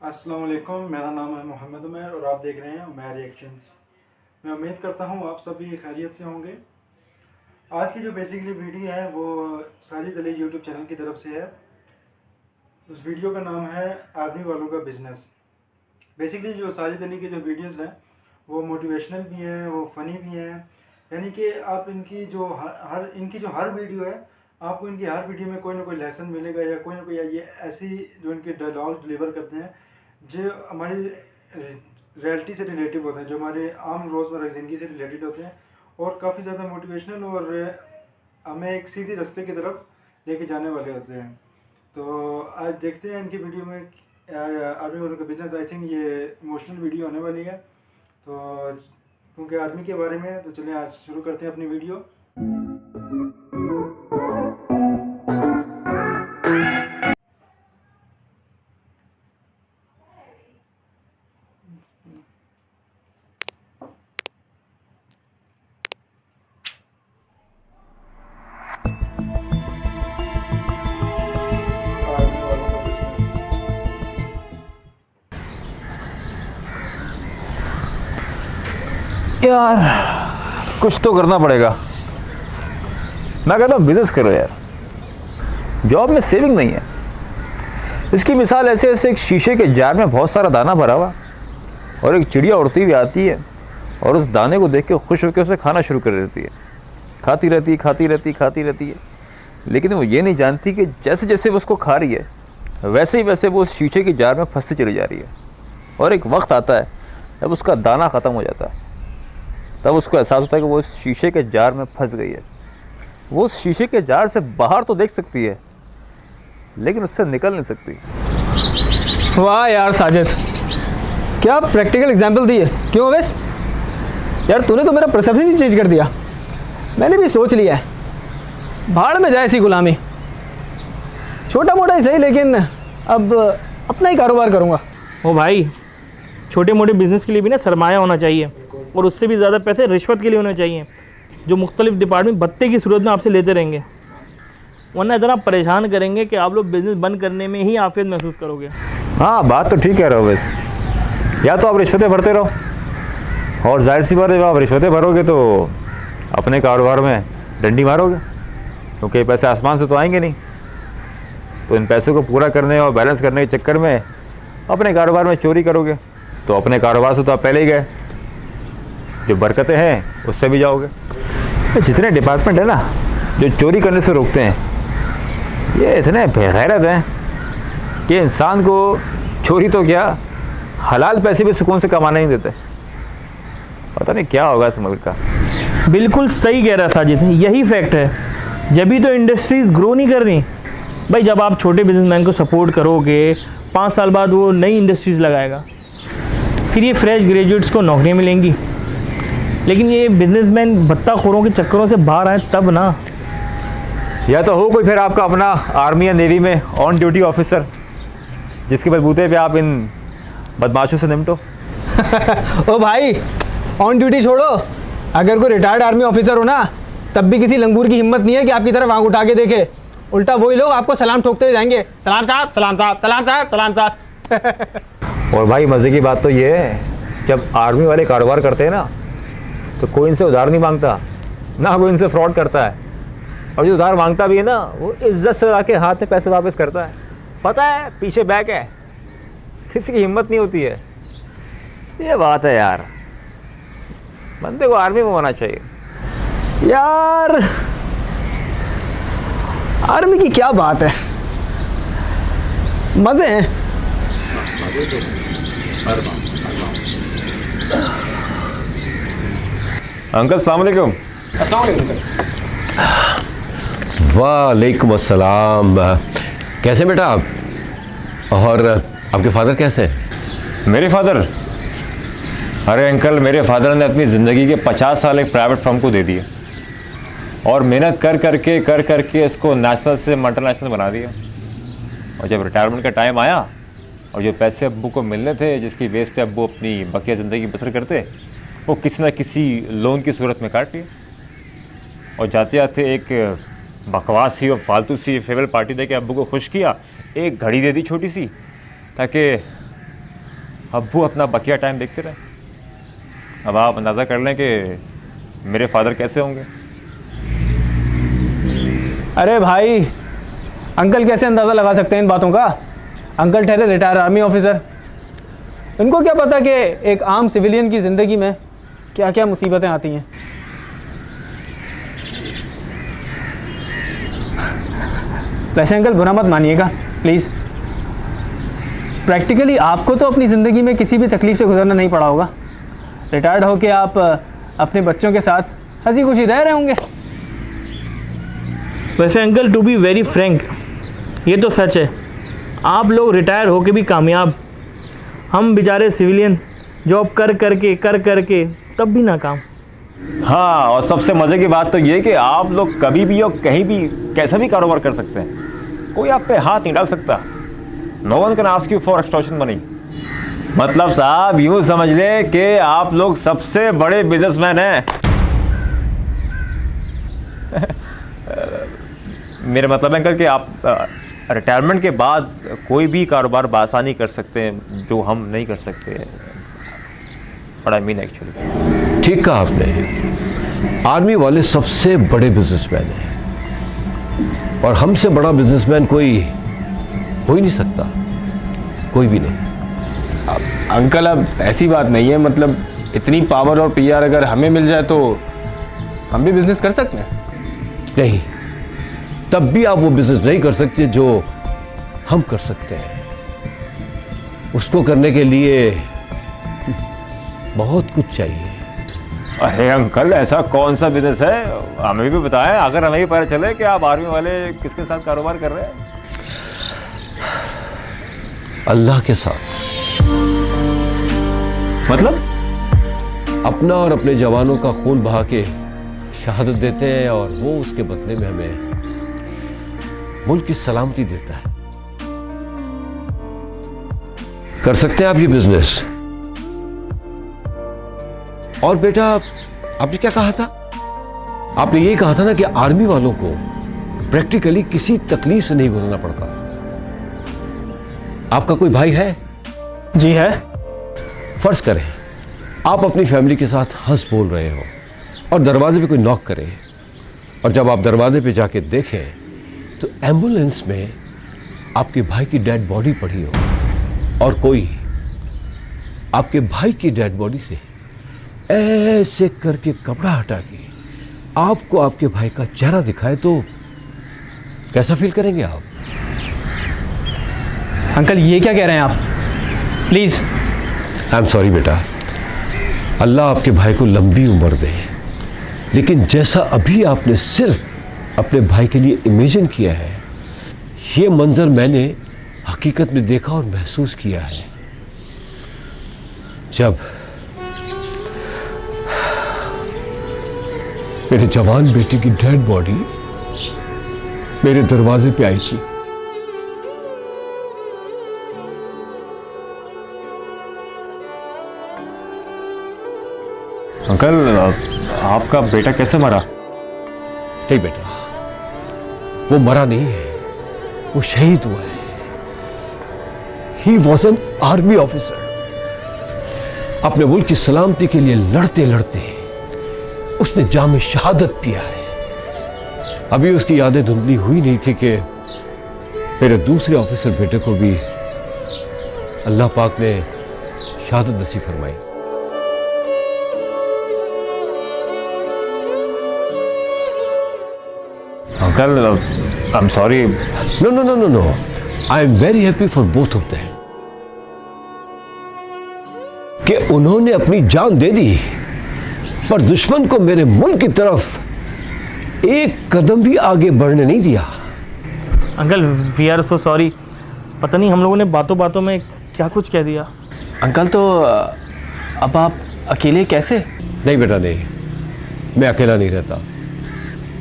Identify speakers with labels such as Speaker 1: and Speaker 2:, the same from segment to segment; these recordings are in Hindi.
Speaker 1: अस्सलाम वालेकुम, मेरा नाम है मोहम्मद उमर और आप देख रहे हैं उमर रिएक्शंस। मैं उम्मीद करता हूँ आप सभी खैरियत से होंगे। आज की जो बेसिकली वीडियो है वो साजिद अली यूट्यूब चैनल की तरफ से है। उस वीडियो का नाम है आर्मी वालों का बिज़नेस। बेसिकली जो साजिद अली की जो वीडियोज़ हैं वो मोटिवेशनल भी हैं, वो फ़नी भी हैं, यानी कि आप इनकी जो हर वीडियो है आपको इनकी हर वीडियो में कोई ना कोई लेसन मिलेगा या कोई ना कोई ये ऐसी जो इनके डायलॉग डिलीवर करते हैं जो हमारी रियलिटी से रिलेटिव होते हैं, जो हमारे आम रोज़मर्रा ज़िंदगी से रिलेटेड होते हैं और काफ़ी ज़्यादा मोटिवेशनल और हमें एक सीधी रास्ते की तरफ लेके जाने वाले होते हैं। तो आज देखते हैं इनकी वीडियो में आर्मी वालों का बिजनेस। आई थिंक ये इमोशनल वीडियो होने वाली है, तो क्योंकि आर्मी के बारे में है तो चलिए आज शुरू करते हैं अपनी वीडियो। आर्मी वालों का बिजनेस।
Speaker 2: यार कुछ तो करना पड़ेगा। मैं कहता हूँ बिजनेस करो यार, जॉब में सेविंग नहीं है। इसकी मिसाल ऐसे ऐसे एक शीशे के जार में बहुत सारा दाना भरा हुआ और एक चिड़िया उड़ती हुई आती है और उस दाने को देख के खुश होकर उसे खाना शुरू कर देती है। खाती रहती है, लेकिन वो ये नहीं जानती कि जैसे जैसे वो उसको खा रही है वैसे ही वैसे वो उस शीशे के जार में फंसती चली जा रही है। और एक वक्त आता है जब उसका दाना ख़त्म हो जाता है, तब उसको एहसास होता है कि वो उस शीशे के जार में फंस गई है। वो उस शीशे के जार से बाहर तो देख सकती है लेकिन उससे निकल नहीं सकती।
Speaker 3: वाह यार साजिद, क्या प्रैक्टिकल एग्जाम्पल दी है। क्यों वैस यार, तूने तो मेरा परसेप्शन ही चेंज कर दिया। मैंने भी सोच लिया है भाड़ में जाए ऐसी गुलामी। छोटा मोटा ही सही, लेकिन अब अपना ही कारोबार करूँगा।
Speaker 4: ओ भाई, छोटे मोटे बिज़नेस के लिए भी ना सरमाया होना चाहिए और उससे भी ज़्यादा पैसे रिश्वत के लिए होने चाहिए, जो मुख्तलिफ डिपार्टमेंट भत्ते की सूरत में आपसे लेते रहेंगे, वरना इतना परेशान करेंगे कि आप लोग बिज़नेस बंद करने में ही आफियत महसूस करोगे।
Speaker 2: हाँ, बात तो ठीक कह रहे हो। वैसे या तो आप रिश्वतें भरते रहो, और जाहिर सी बात है जब आप रिश्वतें भरोगे तो अपने कारोबार में डंडी मारोगे, क्योंकि ये पैसे आसमान से तो आएंगे नहीं। तो इन पैसों को पूरा करने और बैलेंस करने के चक्कर में अपने कारोबार में चोरी करोगे, तो अपने कारोबार से तो आप पहले ही गए, जो बरकतें हैं उससे भी जाओगे। जितने डिपार्टमेंट है ना जो चोरी करने से रोकते हैं, ये इतने बेगैरत हैं कि इंसान को चोरी तो क्या हलाल पैसे भी सुकून से कमाने नहीं देते। पता नहीं क्या होगा इस मुल्क का।
Speaker 4: बिल्कुल सही कह रहा साजिद, यही फैक्ट है, जब भी तो इंडस्ट्रीज़ ग्रो नहीं कर रही। भाई जब आप छोटे बिजनेसमैन को सपोर्ट करोगे, 5 साल बाद वो नई इंडस्ट्रीज़ लगाएगा, फिर ये फ्रेश ग्रेजुएट्स को नौकरियाँ मिलेंगी। लेकिन ये बिजनेसमैन भत्ताखोरों के चक्करों से बाहर आए तब ना।
Speaker 2: या तो हो कोई फिर आपका अपना आर्मी या नेवी में ऑन ड्यूटी ऑफिसर, जिसके बलबूते पे आप इन बदमाशों से निपटो।
Speaker 3: ओ भाई, ऑन ड्यूटी छोड़ो, अगर कोई रिटायर्ड आर्मी ऑफिसर हो ना, तब भी किसी लंगूर की हिम्मत नहीं है कि आपकी तरफ आंख उठा के देखे। उल्टा वही लोग आपको सलाम ठोकते हुए जाएंगे, सलाम साहब, सलाम साहब, सलाम साहब, सलाम साहब।
Speaker 2: और भाई मज़े की बात तो ये है, जब आर्मी वाले कारोबार करते हैं ना तो कोई इनसे उधार नहीं मांगता, ना कोई इनसे फ्रॉड करता है। और जो उधार मांगता भी है ना, वो इज्जत से लाके हाथ में पैसे वापस करता है। पता है पीछे बैक है, किसी की हिम्मत नहीं होती है। ये बात है यार, बंदे को आर्मी में होना चाहिए।
Speaker 3: यार आर्मी की क्या बात है, मज़े हैं।
Speaker 2: अंकल अस्सलाम वालेकुम।
Speaker 5: वालेकुम अस्सलाम। कैसे बेटा आप, और आपके फादर कैसे हैं?
Speaker 2: मेरे फादर, अरे अंकल, मेरे फादर ने अपनी ज़िंदगी के 50 साल एक प्राइवेट फर्म को दे दिए और मेहनत कर करके इसको नेशनल से मल्टीनेशनल बना दिया। और जब रिटायरमेंट का टाइम आया और जो पैसे अब्बू को मिलने थे, जिसकी बेस पे अब्बू अपनी बकिया ज़िंदगी बसर करते, वो किसी न किसी लोन की सूरत में काट लिए। और जाते जाते एक बकवास सी और फालतू सी फेवरेट पार्टी दे के अब्बू को खुश किया, एक घड़ी दे दी छोटी सी, ताकि अब्बू अपना बकिया टाइम देखते रहे। अब आप अंदाज़ा कर लें कि मेरे फादर कैसे होंगे।
Speaker 3: अरे भाई, अंकल कैसे अंदाज़ा लगा सकते हैं इन बातों का? अंकल ठहरे रिटायर आर्मी ऑफिसर। इनको क्या पता कि एक आम सिविलियन की ज़िंदगी में क्या क्या मुसीबतें आती हैं। वैसे अंकल बुरा मत मानिएगा प्लीज़। प्रैक्टिकली आपको तो अपनी ज़िंदगी में किसी भी तकलीफ़ से गुजरना नहीं पड़ा होगा। रिटायर्ड होके आप अपने बच्चों के साथ हंसी खुशी रह रहे होंगे।
Speaker 4: वैसे uncle, to be very frank, ये तो सच है, आप लोग रिटायर होके भी कामयाब, हम बेचारे सिविलियन जॉब कर करके तब भी नाकाम।
Speaker 2: हाँ, और सबसे मज़े की बात तो ये कि आप लोग कभी भी और कहीं भी कैसा भी कारोबार कर सकते हैं, कोई आप पे हाथ नहीं डाल सकता। No one can ask you for extortion money. मतलब साहब यूँ समझ ले कि आप लोग सबसे बड़े बिजनेसमैन हैं। मेरा मतलब अंकल कि आप रिटायरमेंट के बाद कोई भी कारोबार बासानी कर सकते हैं जो हम नहीं कर सकते। बड़ा मीन एक्चुअली।
Speaker 5: ठीक कहा आपने, आर्मी वाले सबसे बड़े बिजनेसमैन हैं और हमसे बड़ा बिजनेसमैन कोई हो ही नहीं सकता, कोई भी नहीं।
Speaker 6: अंकल अब ऐसी बात नहीं है, मतलब इतनी पावर और पीआर अगर हमें मिल जाए तो हम भी बिजनेस कर सकते हैं।
Speaker 5: नहीं, तब भी आप वो बिजनेस नहीं कर सकते जो हम कर सकते हैं। उसको करने के लिए बहुत कुछ चाहिए।
Speaker 2: अरे अंकल, ऐसा कौन सा बिजनेस है, हमें भी बताएं, अगर हमें भी पता चले कि आप आर्मी वाले किसके साथ कारोबार कर रहे हैं।
Speaker 5: अल्लाह के साथ।
Speaker 2: मतलब
Speaker 5: अपना और अपने जवानों का खून बहा के शहादत देते हैं और वो उसके बदले में हमें मुल्क की सलामती देता है। कर सकते हैं आप ये बिजनेस। और बेटा, आपने क्या कहा था? आपने ये कहा था ना कि आर्मी वालों को प्रैक्टिकली किसी तकलीफ से नहीं गुजरना पड़ता। आपका कोई भाई है?
Speaker 3: जी है।
Speaker 5: फर्ज करें आप अपनी फैमिली के साथ हंस बोल रहे हो और दरवाजे पे कोई नॉक करे, और जब आप दरवाजे पे जाके देखें तो एम्बुलेंस में आपके भाई की डेड बॉडी पड़ी हो और कोई आपके भाई की डेड बॉडी से ऐसे करके कपड़ा हटा के आपको आपके भाई का चेहरा दिखाए तो कैसा फील करेंगे आप?
Speaker 3: अंकल ये क्या कह रहे हैं आप? प्लीज़।
Speaker 5: आई एम सॉरी बेटा, अल्लाह आपके भाई को लंबी उम्र दे, लेकिन जैसा अभी आपने सिर्फ अपने भाई के लिए इमेजिन किया है, ये मंजर मैंने हकीकत में देखा और महसूस किया है। जब मेरे जवान बेटे की डेड बॉडी मेरे दरवाजे पे आई थी,
Speaker 2: अंकल, आपका बेटा कैसे मरा?
Speaker 5: नहीं बेटा, वो मरा नहीं है, वो शहीद हुआ है। He was an army officer. अपने मुल्क की सलामती के लिए लड़ते लड़ते उसने जाम शहादत पिया है। अभी उसकी यादें धुंधली हुई नहीं थी कि मेरे दूसरे ऑफिसर बेटे को भी अल्लाह पाक ने शहादत नसीब फरमाई।
Speaker 2: Uncle, I am sorry.
Speaker 5: No no no no no, I am very happy for both of them कि उन्होंने अपनी जान दे दी, पर दुश्मन को मेरे मुल्क की तरफ एक कदम भी आगे बढ़ने नहीं दिया।
Speaker 4: Uncle, we are so sorry, पता नहीं हम लोगों ने बातों बातों में क्या कुछ कह दिया।
Speaker 6: अंकल तो अब आप अकेले कैसे?
Speaker 5: नहीं बेटा नहीं, मैं अकेला नहीं रहता।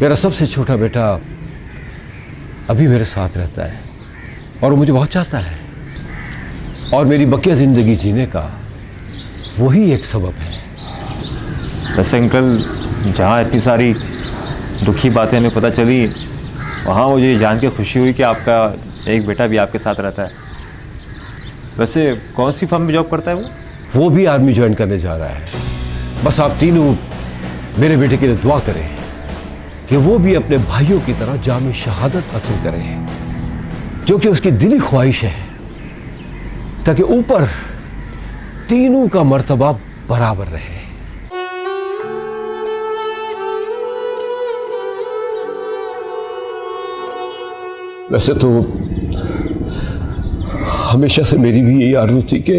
Speaker 5: मेरा सबसे छोटा बेटा अभी मेरे साथ रहता है और वो मुझे बहुत चाहता है, और मेरी बकिया ज़िंदगी जीने का वही एक सबब है।
Speaker 2: वैसे अंकल, जहाँ इतनी सारी दुखी बातें हमें पता चली, वहाँ मुझे जान के खुशी हुई कि आपका एक बेटा भी आपके साथ रहता है। वैसे कौन सी फर्म में जॉब करता है
Speaker 5: वो भी आर्मी ज्वाइन करने जा रहा है। बस आप तीनों मेरे बेटे के लिए दुआ करें कि वो भी अपने भाइयों की तरह जामे शहादत हासिल करें, जो कि उसकी दिली ख्वाहिश है, ताकि ऊपर तीनों का मर्तबा बराबर रहे। वैसे तो हमेशा से मेरी भी यही आरज़ू थी कि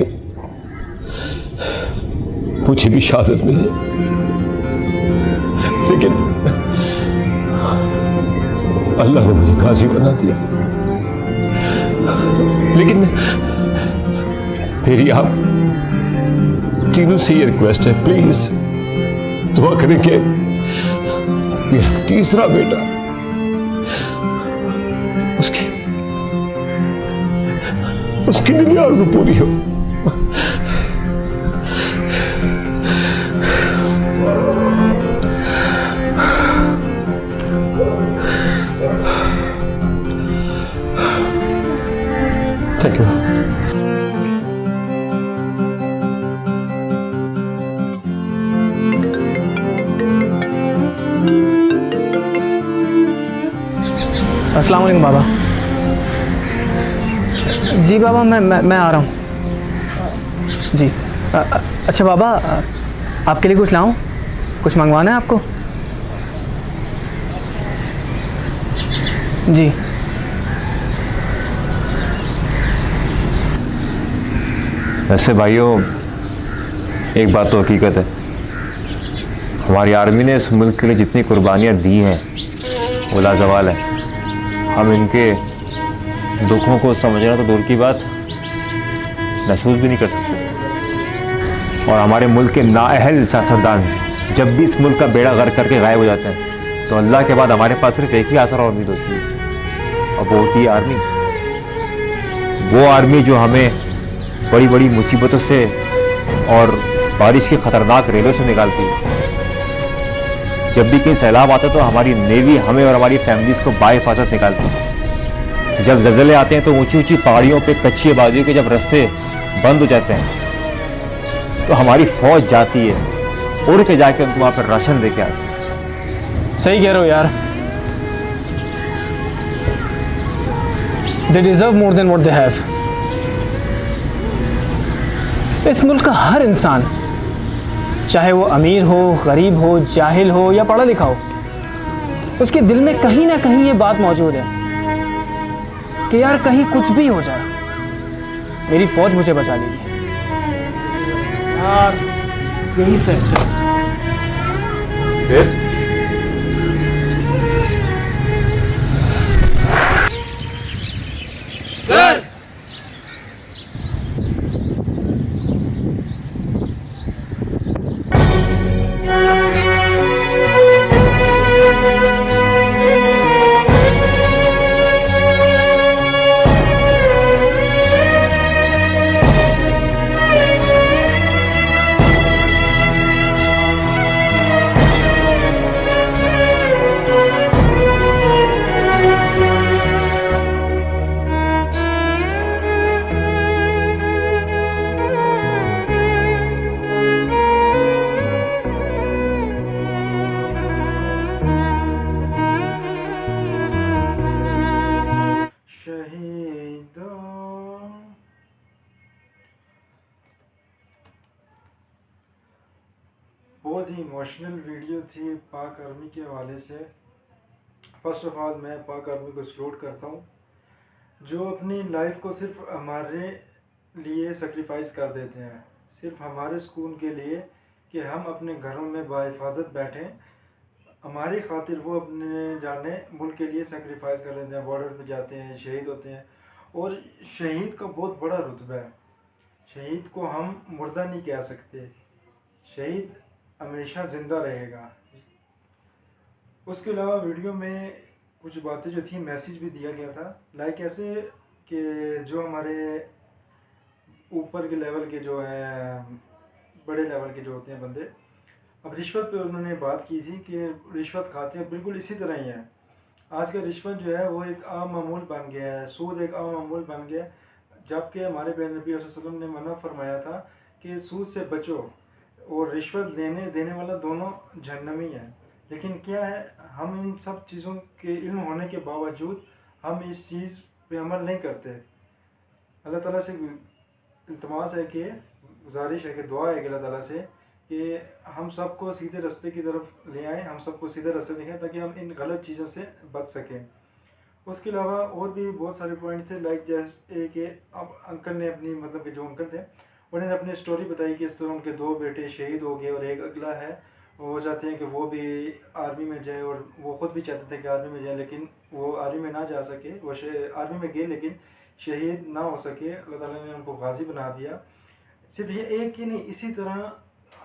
Speaker 5: मुझे भी शहादत मिले, लेकिन अल्लाह ने मुझे गाजी बना दिया। लेकिन मेरी आप तीनों से ये रिक्वेस्ट है, प्लीज दुआ करें कि मेरा तीसरा बेटा उसकी दिली आरज़ू पूरी हो। Thank you.
Speaker 3: अस्सलाम वालेकुम बाबा। जी बाबा, मैं आ रहा हूँ जी। अच्छा बाबा, आपके लिए कुछ लाऊं? कुछ मंगवाना है आपको? जी।
Speaker 2: वैसे भाइयों, एक बात तो हकीकत है, हमारी आर्मी ने इस मुल्क के लिए जितनी कुर्बानियाँ दी हैं वो लाजवाल है। हम इनके दुखों को समझना तो दूर की बात, महसूस भी नहीं कर सकते। और हमारे मुल्क के नाअहल सियासतदान जब भी इस मुल्क का बेड़ा गर्क करके गायब हो जाते हैं, तो अल्लाह के बाद हमारे पास सिर्फ एक ही आसरा और उम्मीद होती है, और वो होती है आर्मी। वो आर्मी जो हमें बड़ी बड़ी मुसीबतों से और बारिश की ख़तरनाक रेलों से निकालती है। जब भी कहीं सैलाब आता है तो हमारी नेवी हमें और हमारी फैमिलीज़ को बाहिफाजत निकालती है। जब ज़लज़ले आते हैं तो ऊंची ऊंची पहाड़ियों पे कच्ची आबादियों के जब रास्ते बंद हो जाते हैं तो हमारी फौज जाती है, उड़ के जाके उनको वहाँ पर राशन दे के आती है।
Speaker 3: सही कह रहे हो यार। They deserve more than what they have. इस मुल्क का हर इंसान, चाहे वो अमीर हो, गरीब हो, जाहिल हो या पढ़ा लिखा हो, उसके दिल में कहीं ना कहीं ये बात मौजूद है कि यार कहीं कुछ भी हो जाए, मेरी फौज मुझे बचा लेगी।
Speaker 4: यार यही फैक्ट है।
Speaker 6: सर,
Speaker 1: बहुत ही इमोशनल वीडियो थी पाक आर्मी के हवाले से। फर्स्ट ऑफ ऑल मैं पाक आर्मी को सल्यूट करता हूँ, जो अपनी लाइफ को सिर्फ हमारे लिए सेक्रीफाइस कर देते हैं, सिर्फ हमारे सुकून के लिए कि हम अपने घरों में बाहिफाजत बैठें। हमारी खातिर वो अपने जाने मुल्क के लिए सेक्रीफाइस कर देते हैं, बॉर्डर पे जाते हैं, शहीद होते हैं। और शहीद का बहुत बड़ा रुतबा है। शहीद को हम मुर्दा नहीं कह सकते, शहीद हमेशा ज़िंदा रहेगा। उसके अलावा वीडियो में कुछ बातें जो थी, मैसेज भी दिया गया था, लाइक ऐसे कि जो हमारे ऊपर के लेवल के जो हैं, बड़े लेवल के जो होते हैं बंदे, अब रिश्वत पे उन्होंने बात की थी कि रिश्वत खाते हैं, बिल्कुल इसी तरह ही है। आज का रिश्वत जो है वो एक आम मामूल बन गया है, सूद एक आम मामूल बन गया है। जबकि हमारे प्यारे नबी वसल्लम ने मना फरमाया था कि सूद से बचो और रिश्वत देने वाला दोनों जहन्नमी है। लेकिन क्या है, हम इन सब चीज़ों के इल्म होने के बावजूद हम इस चीज़ पे अमल नहीं करते। अल्लाह ताला से इल्तमास है कि गुजारिश है कि दुआ है कि अल्लाह ताला से कि हम सबको सीधे रास्ते की तरफ ले आएँ, हम सबको सीधे रास्ते दिखाएं ताकि हम इन गलत चीज़ों से बच सकें। उसके अलावा और भी बहुत सारे पॉइंट थे, लाइक जैसे कि अब अंकल ने अपनी मतलब कि जो अंकल थे उन्होंने अपनी स्टोरी बताई कि इस तरह उनके 2 बेटे शहीद हो गए और एक अगला है वो चाहते हैं कि वो भी आर्मी में जाए, और वो ख़ुद भी चाहते थे कि आर्मी में जाए, लेकिन वो आर्मी में ना जा सके। वो आर्मी में गए लेकिन शहीद ना हो सके। अल्लाह ताला ने उनको गाजी बना दिया। सिर्फ ये एक ही नहीं, इसी तरह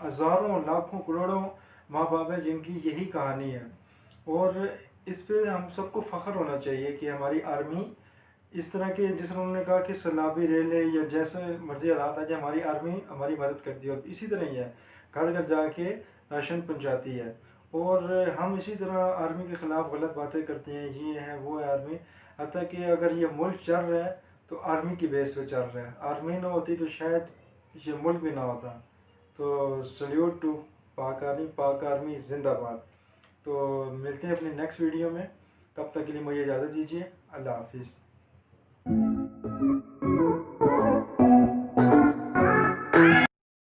Speaker 1: हज़ारों लाखों करोड़ों माँ बाप हैं जिनकी यही कहानी है, और इस पे हम सबको फ़ख्र होना चाहिए कि हमारी आर्मी इस तरह के, जिस तरह उन्होंने कहा कि सैलाबी रेले या जैसे मर्जी हालात आ जाए, हमारी आर्मी हमारी मदद करती है। और इसी तरह ही है, घर घर जाके राशन पहुंचाती है। और हम इसी तरह आर्मी के ख़िलाफ़ गलत बातें करते हैं, ये है वो है आर्मी, हत्ता कि अगर ये मुल्क चल रहा है तो आर्मी की बेस पे चल रहा है। आर्मी ना होती तो शायद ये मुल्क भी ना होता। तो सल्यूट टू पाक आर्मी जिंदाबाद। तो मिलते हैं अपने नेक्स्ट वीडियो में, तब तक के लिए मुझे इजाज़त दीजिए। अल्लाह हाफिज़।